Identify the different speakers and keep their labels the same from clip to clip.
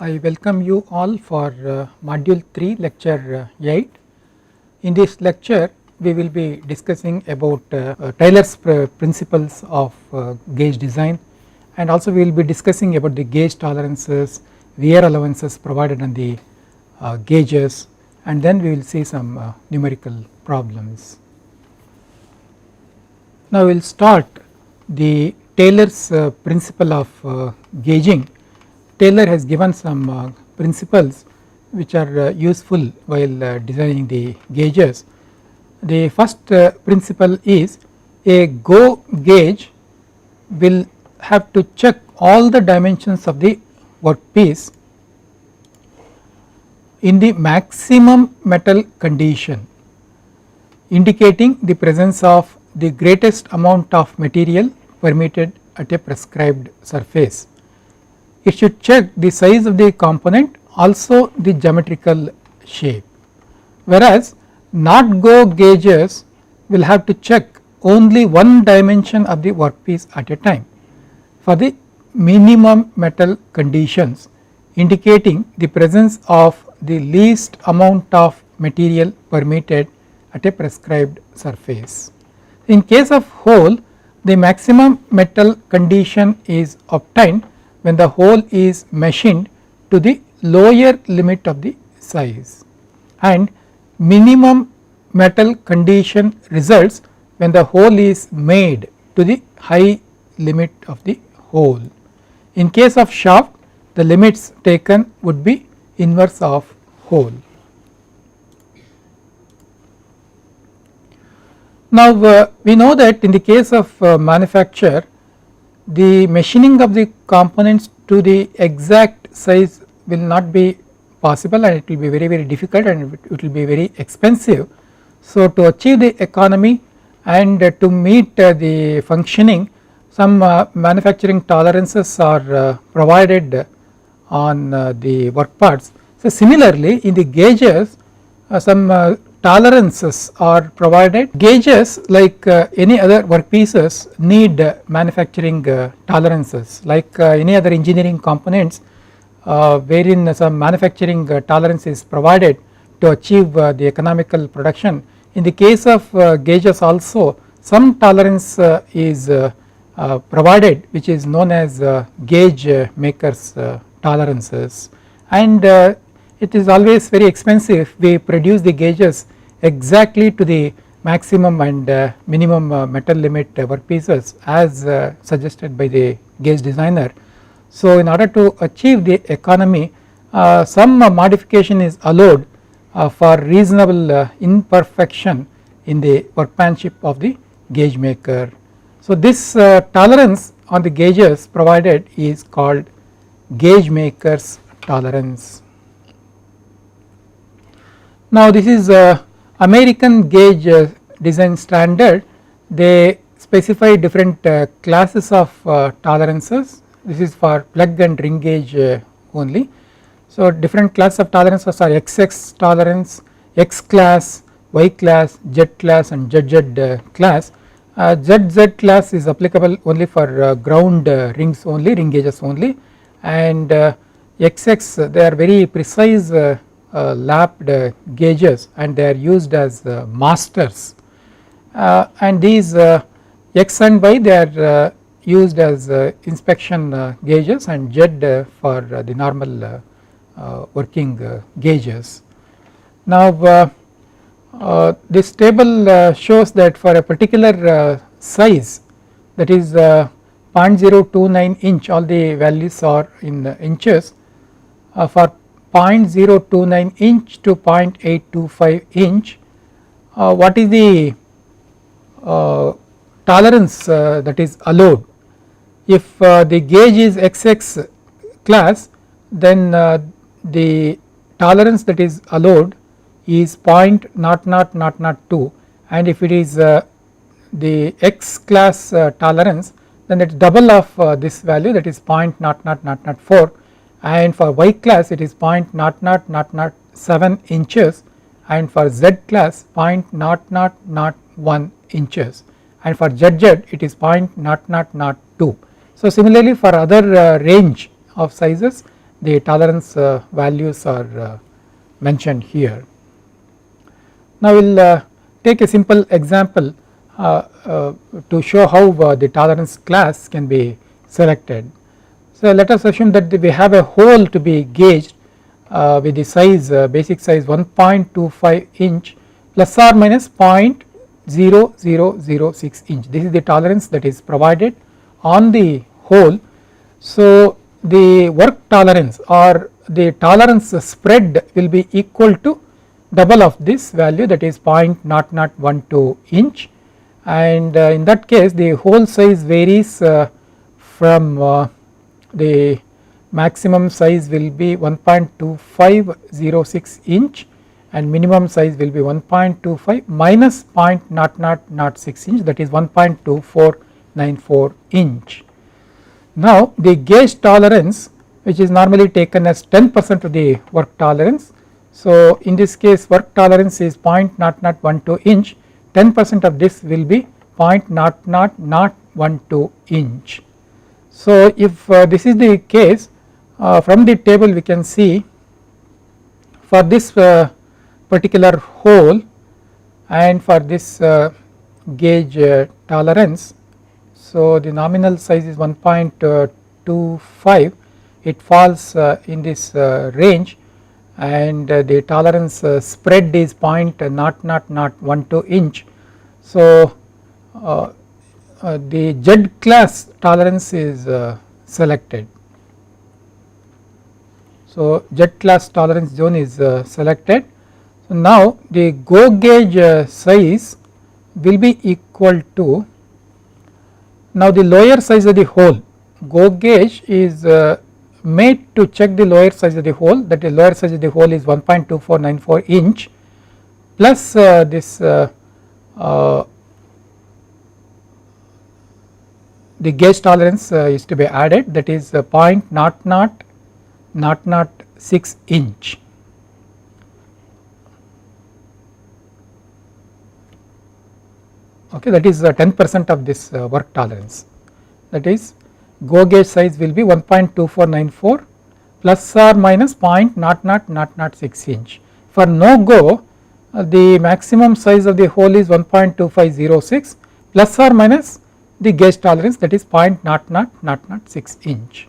Speaker 1: I welcome you all for module 3 lecture 8. In this lecture we will be discussing about Taylor's principles of gauge design, and also we will be discussing about the gauge tolerances, wear allowances provided on the gauges, and then we will see some numerical problems. Now we will start the Taylor's principle of gauging. Taylor has given some principles which are useful while designing the gauges. The first principle is a go gauge will have to check all the dimensions of the workpiece in the maximum metal condition, indicating the presence of the greatest amount of material permitted at a prescribed surface. It should check the size of the component, also the geometrical shape, whereas not go gauges will have to check only one dimension of the workpiece at a time for the minimum metal conditions, indicating the presence of the least amount of material permitted at a prescribed surface. In case of hole, the maximum metal condition is obtained when the hole is machined to the lower limit of the size, and minimum metal condition results when the hole is made to the high limit of the hole. In case of shaft, the limits taken would be inverse of hole. Now we know that in the case of manufacture, the machining of the components to the exact size will not be possible, and it will be very difficult, and it will be very expensive. So to achieve the economy and to meet the functioning, some manufacturing tolerances are provided on the work parts. So similarly in the gauges some tolerances are provided. Gauges, like any other workpieces, need manufacturing tolerances, like any other engineering components wherein some manufacturing tolerance is provided to achieve the economical production. In the case of gauges also some tolerance is provided, which is known as gauge makers tolerances, and it is always very expensive if we produce the gauges exactly to the maximum and minimum metal limit workpieces as suggested by the gauge designer. So in order to achieve the economy, some modification is allowed for reasonable imperfection in the workmanship of the gauge maker. So this tolerance on the gauges provided is called gauge maker's tolerance. Now this is American gauge design standard. They specify different classes of tolerances. This is for plug and ring gauge only. So different classes of tolerances are XX tolerance, X class, Y class, Z class, and ZZ class. ZZ class is applicable only for ground rings only, ring gauges only, and XX, they are very precise lapped gauges, and they are used as masters, and these X and Y, they are used as inspection gauges, and Z for the normal working gauges. Now this table shows that for a particular size, that is 0.029 inch, all the values are in inches. For 0.029 inch to 0.825 inch, what is the tolerance that is allowed? If the gauge is XX class, then the tolerance that is allowed is 0.00002, and if it is the X class tolerance, then it is double of this value, that is 0.00004, and for Y class it is 0.00007 inches, and for Z class 0.0001 inches, and for ZZ it is 0.002. So similarly for other range of sizes, the tolerance values are mentioned here. Now we will take a simple example to show how the tolerance class can be selected. So let us assume that we have a hole to be gauged with the size basic size 1.25 inch plus or minus 0.0006 inch. This is the tolerance that is provided on the hole. So the work tolerance or the tolerance spread will be equal to double of this value, that is 0.0012 inch, and in that case the hole size varies from the maximum size will be 1.2506 inch and minimum size will be 1.25 minus 0.0006 inch, that is 1.2494 inch. Now the gauge tolerance, which is normally taken as 10% of the work tolerance. So in this case work tolerance is 0.0012 inch, 10% of this will be 0.0012 inch. So if this is the case, from the table we can see for this particular hole and for this gauge tolerance, so the nominal size is 1.25, it falls in this range, and the tolerance spread is 0.0012 inch. So the Z class tolerance is selected. So Z class tolerance zone is selected. So now the go gauge size will be equal to, now the lower size of the hole, go gauge is made to check the lower size of the hole, that the lower size of the hole is 1.2494 inch plus this the gauge tolerance is to be added, that is 0.0006 inch. Okay, that is 10% of this work tolerance, that is go gauge size will be 1.2494 plus or minus 0.0006 inch. For no go, the maximum size of the hole is 1.2506 plus or minus the gauge tolerance, that is 0.0006 inch.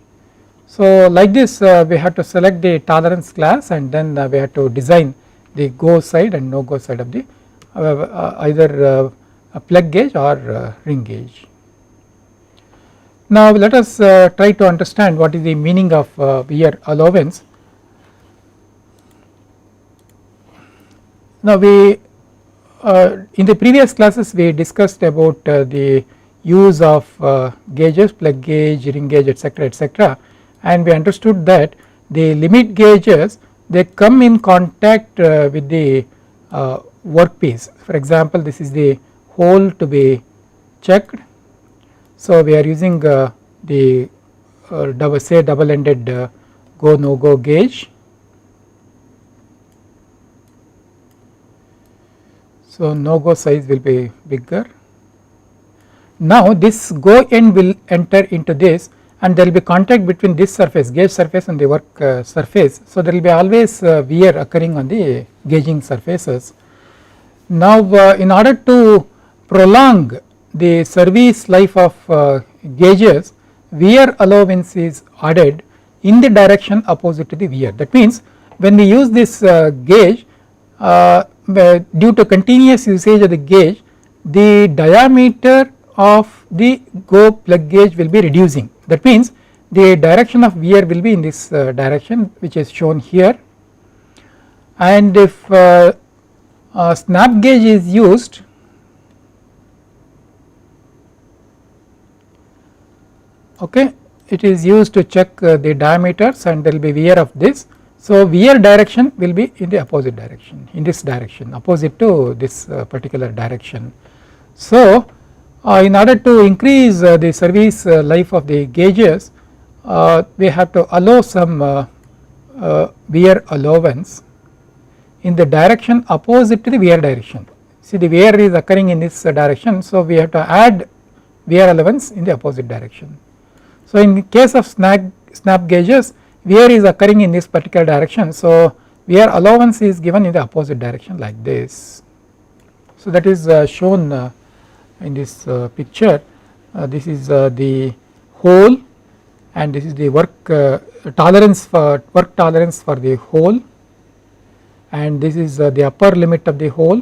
Speaker 1: So like this we have to select the tolerance class and then we have to design the go side and no go side of the either a plug gauge or ring gauge. Now let us try to understand what is the meaning of wear allowance. Now we in the previous classes we discussed about the use of gauges, plug gauge, ring gauge, etc., and we understood that the limit gauges, they come in contact with the workpiece. For example, this is the hole to be checked. So we are using the double ended go no go gauge. So no go size will be bigger. Now this go end will enter into this and there will be contact between this surface, gauge surface, and the work surface. So there will be always wear occurring on the gauging surfaces. Now in order to prolong the service life of gauges, wear allowance is added in the direction opposite to the wear. That means when we use this gauge, due to continuous usage of the gauge, the diameter of the go plug gauge will be reducing. That means the direction of wear will be in this direction, which is shown here, and if snap gauge is used, okay, it is used to check the diameters and there will be wear of this. So wear direction will be in the opposite direction, in this direction, opposite to this particular direction. So in order to increase the service life of the gauges, we have to allow some wear allowance in the direction opposite to the wear direction. See, the wear is occurring in this direction, so we have to add wear allowance in the opposite direction. So in case of snap gauges, wear is occurring in this particular direction. So, wear allowance is given in the opposite direction like this. So, that is shown in this picture. This is the hole and this is the work tolerance for the hole, and this is the upper limit of the hole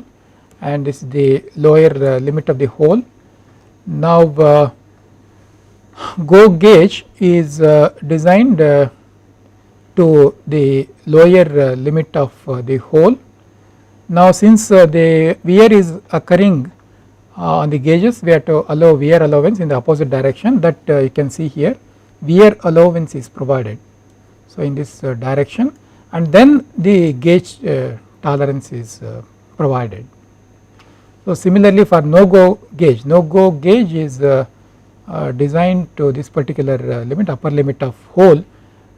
Speaker 1: and this is the lower limit of the hole. Now GO gauge is designed to the lower limit of the hole. Now since the wear is occurring on the gauges, we have to allow wear allowance in the opposite direction, that you can see here wear allowance is provided. So in this direction, and then the gauge tolerance is provided. So similarly for no go gauge is designed to this particular limit, upper limit of hole,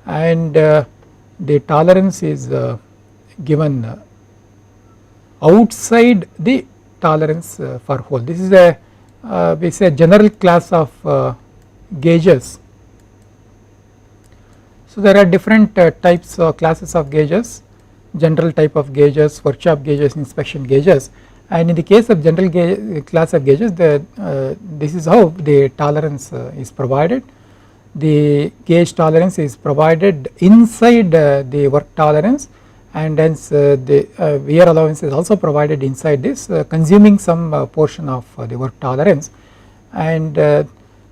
Speaker 1: and the tolerance is given outside the tolerance for hole. This is a we say general class of gauges. So there are different types or classes of gauges, general type of gauges, workshop gauges, inspection gauges, and in the case of general class of gauges, this is how the tolerance is provided. The gauge tolerance is provided inside the work tolerance, and hence the wear allowance is also provided inside this, consuming some portion of the work tolerance, and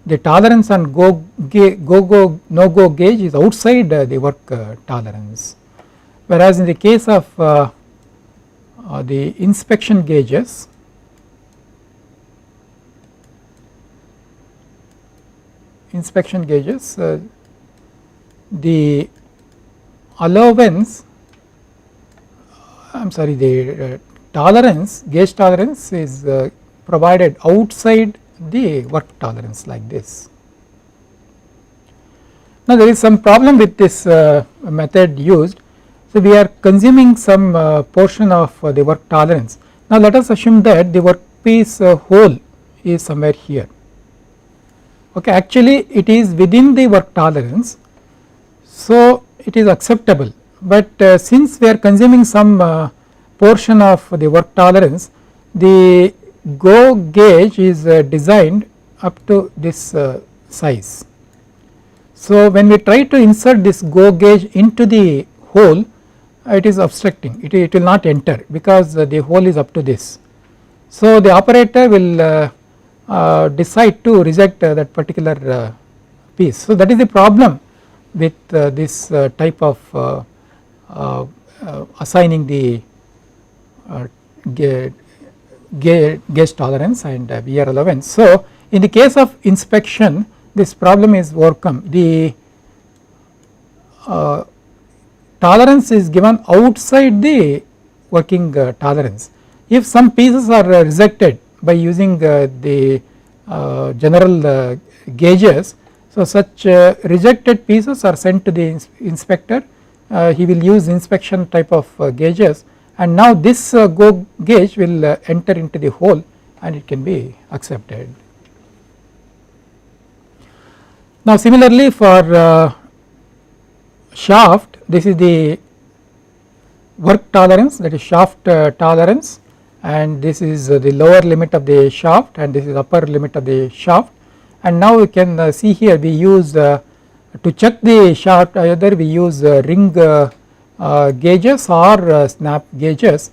Speaker 1: the tolerance on no go gauge is outside the work tolerance, whereas in the case of the inspection gauges, the allowance, I am sorry, the tolerance, gauge tolerance is provided outside the work tolerance like this. Now there is some problem with this method used. So we are consuming some portion of the work tolerance. Now let us assume that the workpiece hole is somewhere here. Okay, actually it is within the work tolerance, so it is acceptable, but since we are consuming some portion of the work tolerance, the GO gauge is designed up to this size. So when we try to insert this GO gauge into the hole, it is obstructing, it will not enter because the hole is up to this. So the operator will decide to reject that particular piece. So that is the problem with this type of assigning the gauge tolerance and wear allowance. So in the case of inspection, this problem is overcome. The tolerance is given outside the working tolerance. If some pieces are rejected by using the general gauges, so such rejected pieces are sent to the inspector. He will use inspection type of gauges, and now this GO gauge will enter into the hole and it can be accepted. Now similarly for shaft, this is the work tolerance, that is shaft tolerance, and this is the lower limit of the shaft and this is upper limit of the shaft. And now we can see here we use to check the shaft, either we use ring gauges or snap gauges.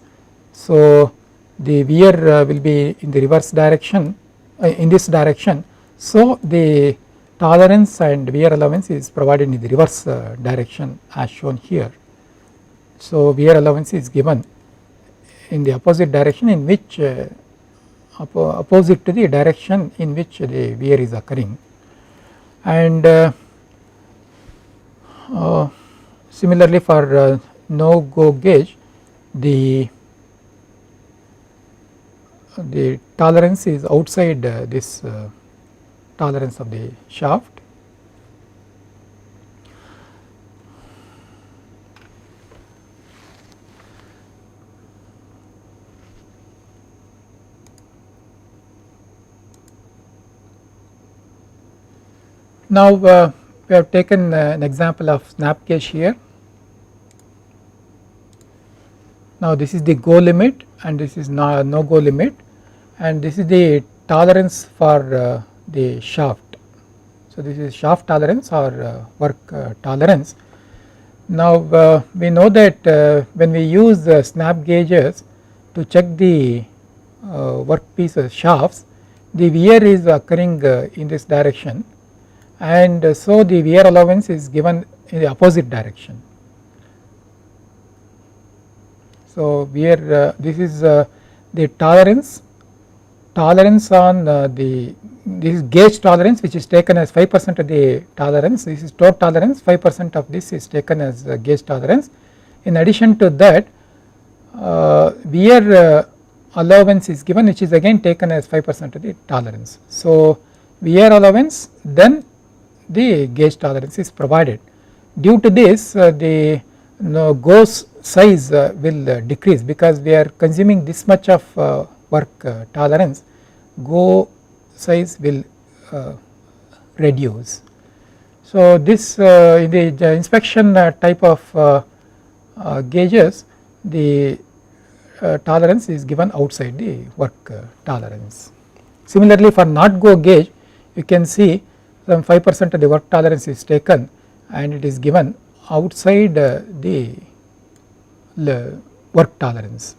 Speaker 1: So the wear will be in the reverse direction, in this direction, so the tolerance and wear allowance is provided in the reverse direction as shown here. So wear allowance is given in the opposite direction, in which opposite to the direction in which the wear is occurring. And similarly for no go gauge, the tolerance is outside this tolerance of the shaft. Now we have taken an example of snap gauge here. Now this is the go limit and this is no go limit, and this is the tolerance for the shaft. So this is shaft tolerance or work tolerance. Now we know that when we use snap gauges to check the workpiece shafts, the wear is occurring in this direction, and so the wear allowance is given in the opposite direction. So wear this is the tolerance on this is gauge tolerance, which is taken as 5% of the tolerance. This is torque tolerance, 5% of this is taken as gauge tolerance. In addition to that, wear allowance is given, which is again taken as 5% of the tolerance. So wear allowance, then the gauge tolerance is provided. Due to this, the go size will decrease, because we are consuming this much of work tolerance. Go size will reduce. So this in the inspection type of gauges, the tolerance is given outside the work tolerance. Similarly, for not go gauge, you can see some 5% of the work tolerance is taken and it is given outside the work tolerance.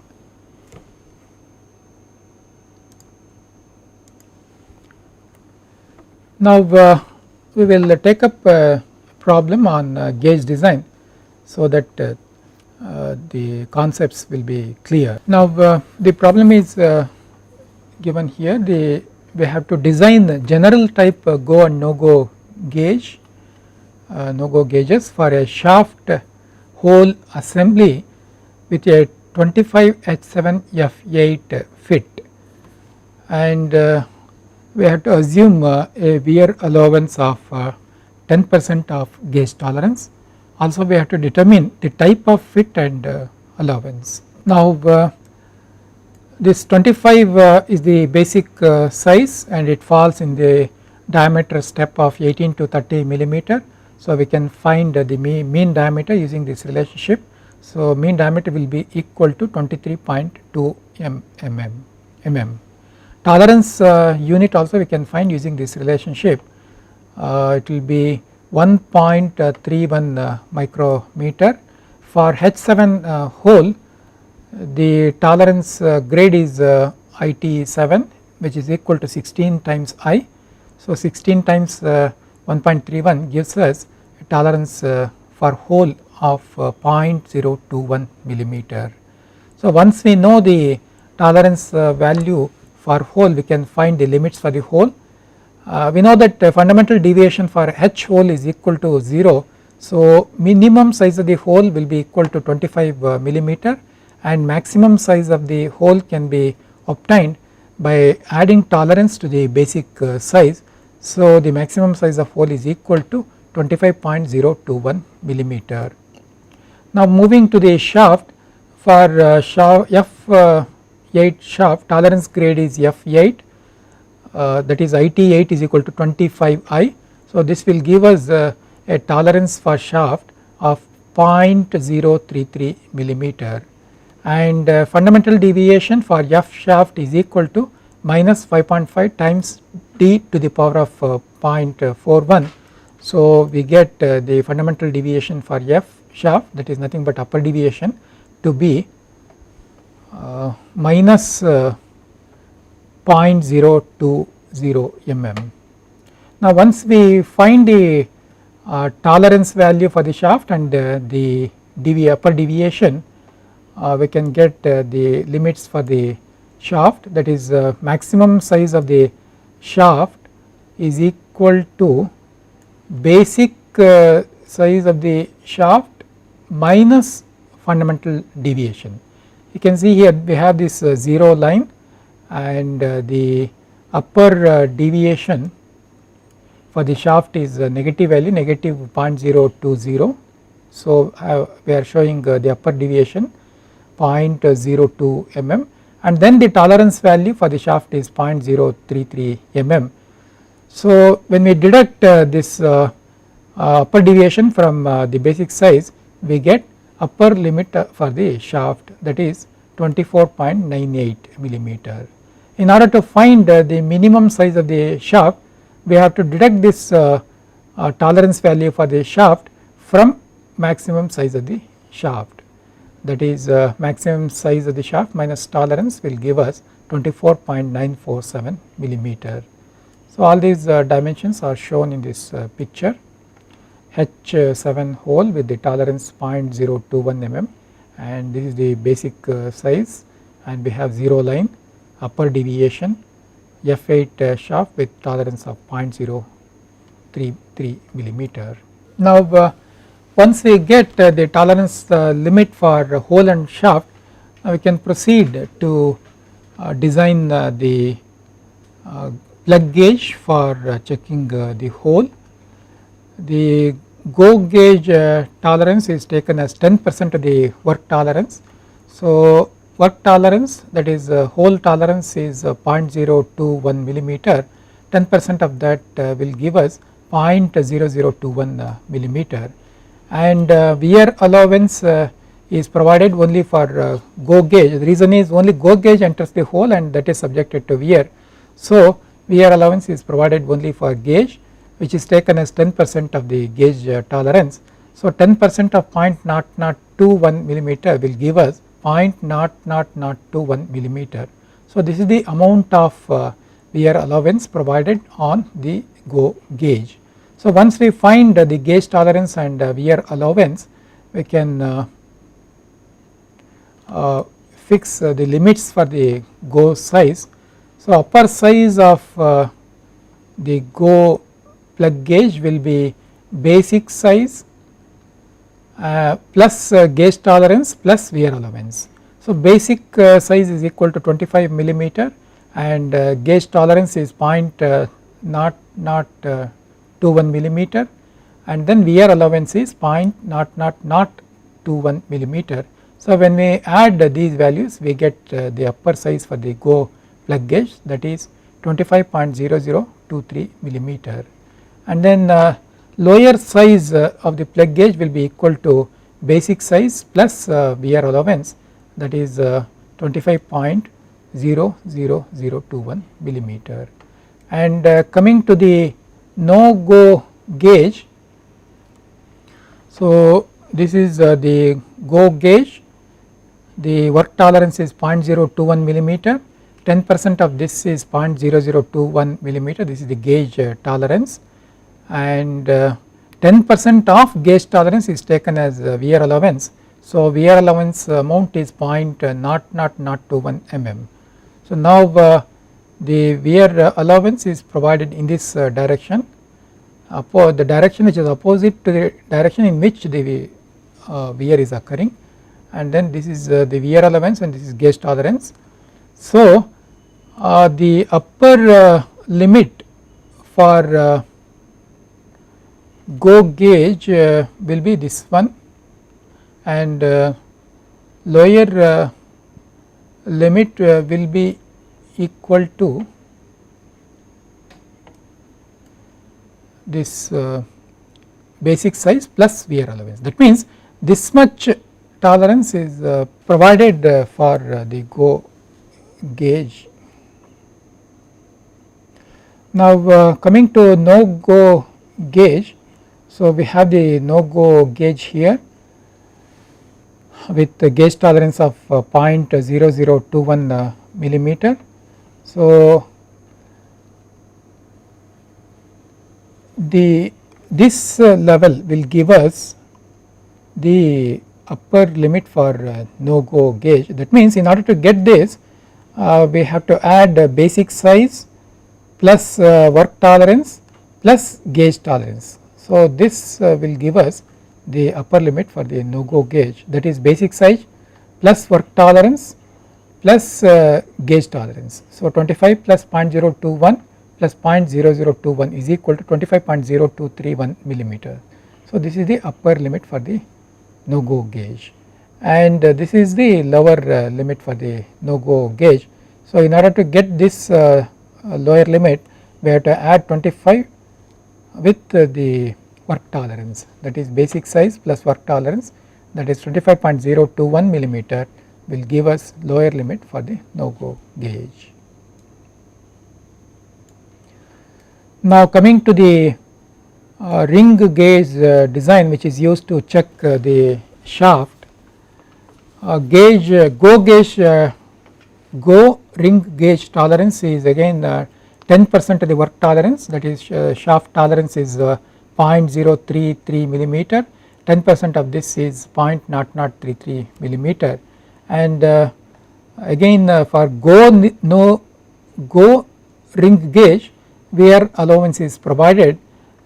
Speaker 1: Now we will take up a problem on gauge design, so that the concepts will be clear. Now the problem is given here. We have to design the general type go and no go gauge, no go gauges for a shaft hole assembly with a 25H7F8 fit, and we have to assume a wear allowance of 10% of gauge tolerance. Also we have to determine the type of fit and allowance. Now this 25 is the basic size, and it falls in the diameter step of 18 to 30 millimeter. So we can find the mean diameter using this relationship. So mean diameter will be equal to 23.2 mm. Tolerance unit also we can find using this relationship. It will be 1.31 micrometer. For H7 hole, the tolerance grade is IT7, which is equal to 16 times I. So 16 times 1.31 gives us a tolerance for hole of 0.021 millimeter. So once we know the tolerance value for hole, we can find the limits for the hole. We know that fundamental deviation for H hole is equal to 0. So minimum size of the hole will be equal to 25 millimeter, and maximum size of the hole can be obtained by adding tolerance to the basic size. So the maximum size of hole is equal to 25.021 millimeter. Now moving to the shaft, for F8 shaft, tolerance grade is F8, that is IT8 is equal to 25I. So this will give us a tolerance for shaft of 0.033 millimeter, and fundamental deviation for F shaft is equal to minus 5.5 times d to the power of 0.41. So we get the fundamental deviation for F shaft, that is nothing but upper deviation, to be minus 0.020 mm. Now once we find the tolerance value for the shaft and the upper deviation, we can get the limits for the shaft, that is maximum size of the shaft is equal to basic size of the shaft minus fundamental deviation. You can see here we have this 0 line, and the upper deviation for the shaft is negative value, negative 0.020. So we are showing the upper deviation 0.02 mm, and then the tolerance value for the shaft is 0.033 mm. So when we deduct this upper deviation from the basic size, we get upper limit for the shaft, that is 24.98 millimeter. In order to find the minimum size of the shaft, we have to deduct this tolerance value for the shaft from maximum size of the shaft, that is maximum size of the shaft minus tolerance will give us 24.947 millimeter. So, all these dimensions are shown in this picture. H7 hole with the tolerance 0.021 mm, and this is the basic size, and we have 0 line, upper deviation, F8 shaft with tolerance of 0.033 millimeter. Now once we get the tolerance limit for hole and shaft, we can proceed to design the plug gauge for checking the hole. The go gauge tolerance is taken as 10% of the work tolerance. So, work tolerance, that is hole tolerance is 0.021 millimeter, 10% of that will give us 0.0021 millimeter, and wear allowance is provided only for go gauge. The reason is only go gauge enters the hole and that is subjected to wear. So, wear allowance is provided only for gauge, which is taken as 10% of the gauge tolerance. So, 10% of 0.0021 millimeter will give us 0.0021 millimeter. So, this is the amount of wear allowance provided on the go gauge. So, once we find the gauge tolerance and wear allowance, we can fix the limits for the go size. So, upper size of the go plug gauge will be basic size plus gauge tolerance plus wear allowance. So, basic size is equal to 25 millimeter and gauge tolerance is 0.0021 millimeter, and then wear allowance is 0.0021 millimeter. So, when we add these values, we get the upper size for the go plug gauge, that is 25.0023 millimeter, and then lower size of the plug gauge will be equal to basic size plus wear allowance, that is 25.00021 millimeter. And coming to the no go gauge, so this is the go gauge, the work tolerance is 0.021 millimeter, 10% of this is 0.0021 millimeter, this is the gauge tolerance, and 10% of gauge tolerance is taken as wear allowance. So, wear allowance amount is 0.0021 mm. So, now the wear allowance is provided in this direction, the direction which is opposite to the direction in which the wear is occurring, and then this is the wear allowance and this is gauge tolerance. So, the upper limit for go gauge will be this one, and lower limit will be equal to this basic size plus wear allowance. That means this much tolerance is provided for the go gauge. Now coming to no go gauge, so we have the no go gauge here with the gauge tolerance of 0.0021 millimeter. So, this level will give us the upper limit for no go gauge. That means in order to get this we have to add basic size plus work tolerance plus gauge tolerance. So, this will give us the upper limit for the no go gauge, that is basic size plus work tolerance plus gauge tolerance. So, 25 plus 0.021 plus 0.0021 is equal to 25.0231 millimeter. So, this is the upper limit for the no go gauge, and this is the lower limit for the no go gauge. So, in order to get this lower limit, we have to add 25 with the work tolerance, that is basic size plus work tolerance, that is 25.021 millimeter will give us lower limit for the no go gauge. Now coming to the ring gauge design, which is used to check the shaft. Go ring gauge tolerance is again 10% of the work tolerance, that is shaft tolerance is 0.033 millimeter, 10% of this is 0.0033 millimeter, and again for go ring gauge wear allowance is provided,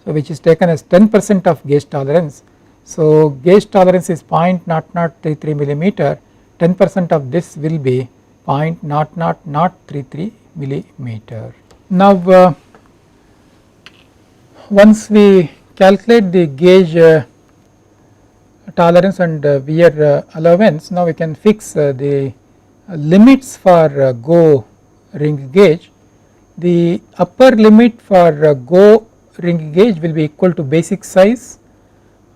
Speaker 1: so which is taken as 10% of gauge tolerance. So gauge tolerance is 0.0033 millimeter, 10% of this will be 0.0033 millimeter. Now once we calculate the gauge tolerance and wear allowance, now we can fix the limits for go ring gauge. The upper limit for go ring gauge will be equal to basic size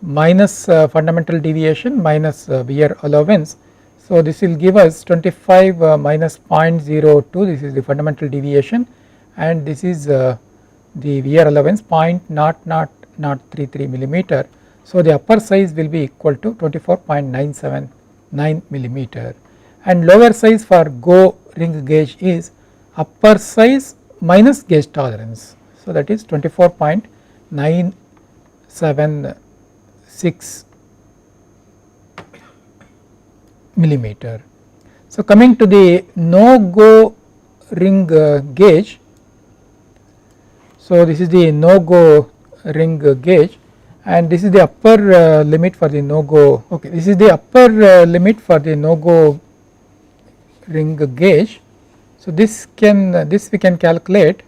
Speaker 1: minus fundamental deviation minus wear allowance. So this will give us 25 minus 0.02, this is the fundamental deviation, and this is the wear allowance 0.0033 millimeter. So the upper size will be equal to 24.979 millimeter, and lower size for go ring gauge is upper size minus gauge tolerance, so that is 24.976 millimeter. So coming to the no go ring gauge, so this is the no go ring gauge, and this is the upper limit for the no go, okay, this is the upper limit for the no go ring gauge. So this we can calculate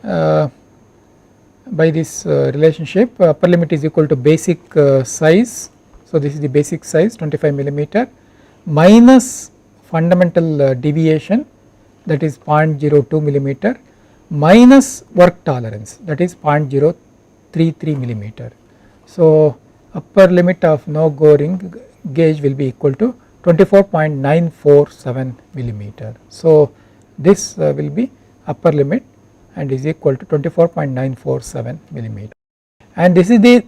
Speaker 1: by this relationship. Upper limit is equal to basic size, so this is the basic size 25 millimeter minus fundamental deviation, that is 0.02 millimeter, minus work tolerance, that is 0.033 millimeter. So upper limit of no go ring gauge will be equal to 24.947 millimeter. So this will be upper limit and is equal to 24.947 millimeter, and this is the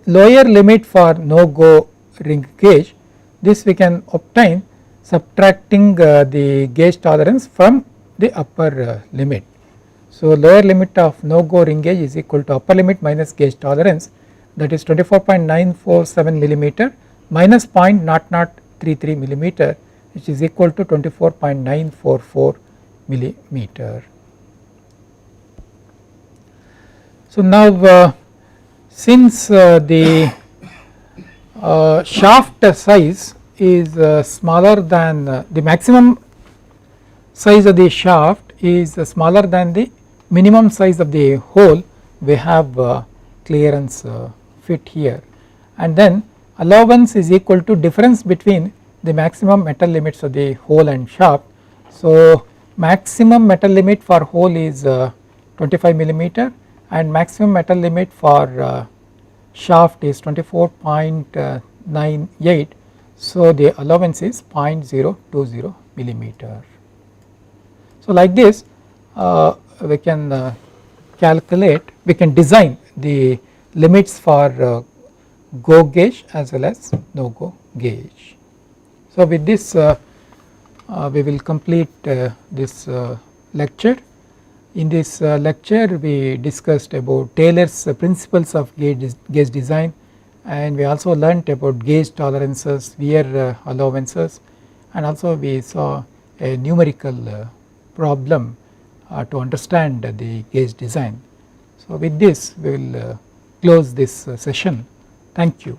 Speaker 1: lower limit for no go ring gauge. This we can obtain subtracting the gauge tolerance from the upper limit. So lower limit of no go ring gauge is equal to upper limit minus gauge tolerance, that is 24.947 millimeter minus 0.0033 millimeter, which is equal to 24.944 millimeter. So now since the shaft size is smaller than the maximum size of the shaft is smaller than the minimum size of the hole, we have clearance fit here, and then allowance is equal to difference between the maximum metal limits of the hole and shaft. So maximum metal limit for hole is 25 millimeter and maximum metal limit for shaft is 24.98, so the allowance is 0.020 millimeter. So like this we can calculate, we can design the limits for go gauge as well as no go gauge. So with this we will complete this lecture. In this lecture we discussed about Taylor's principles of gauge design, and we also learnt about gauge tolerances, wear allowances, and also we saw a numerical problem to understand the gauge design. So with this we will close this session. Thank you.